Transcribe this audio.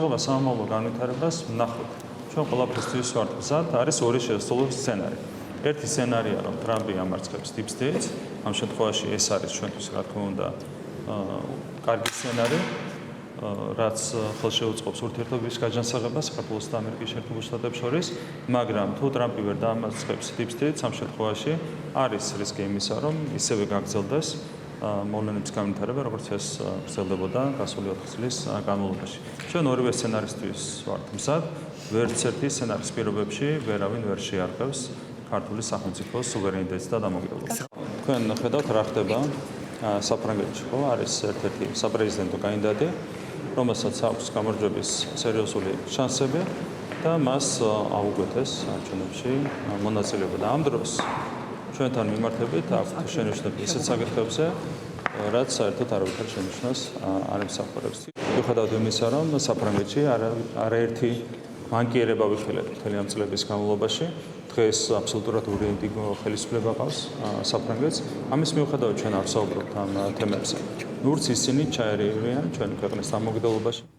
სამომავლო განვითარებას ვნახოთ. ჩვენ ყველაფრისთვის ვართ მზად, არის ორი შესაძლო სცენარი. ერთი სცენარია, რომ ტრამპი ამარცხებს Deep State-ს, ამ შემთხვევაში ეს არის ჩვენთვის რა თქმა უნდა კარგი სცენარი, რაც ხელშეუწყობს ურთიერთობების გაჯანსაღებას საქართველოს და ამერიკის შეერთებულ შტატებს შორის, მაგრამ თუ ტრამპი ვერ დაამარცხებს Deep State-ს, ამ შემთხვევაში არის რისკი იმისა, რომ ისევე გაგრძელდეს მოვლენების განვითარება, როგორც ეს გრძელდებოდა გასული 4 წლის განმავლობაში. ჩვენ ორივე სცენარისთვის ვართ მზად, ვერც ერთი სცენარის პირობებში ვერავინ ვერ შეარყევს ქართული სახელმწიფოს სუვერენიტეტს და დამოუკიდებლობას. თქვენ ხედავთ რა ხდება საფრანგეთში, ხო? არის ერთ-ერთი საპრეზიდენტო კანდიდატი, რომელსაც აქვს გამარჯვების სერიოზული შანსები და მას აუგვეთეს არჩევნებში მონაწილეობა და ამ დროს ჩვენთან მიმართებით აქვთ შენიშვნები ისეთ საკითხებზე, რაც საერთოდ არავითარ შენიშვნას არ ემსახურებს. მიუხედავად იმისა, რომ საფრანგეთში არაერთი მანკიერება ვიხილეთ მთელი ამ წლების განმავლობაში, დღეს აბსოლუტურად ურიენტი ხელისუფლება ყავს საფრანგეთს. ამის მიუხედავად ჩვენ არ ვსაუბრობთ ამ თემებზე. ნურც ისინი ჩაერევიან ჩვენი ქვეყნის დამოუკიდებლობაში.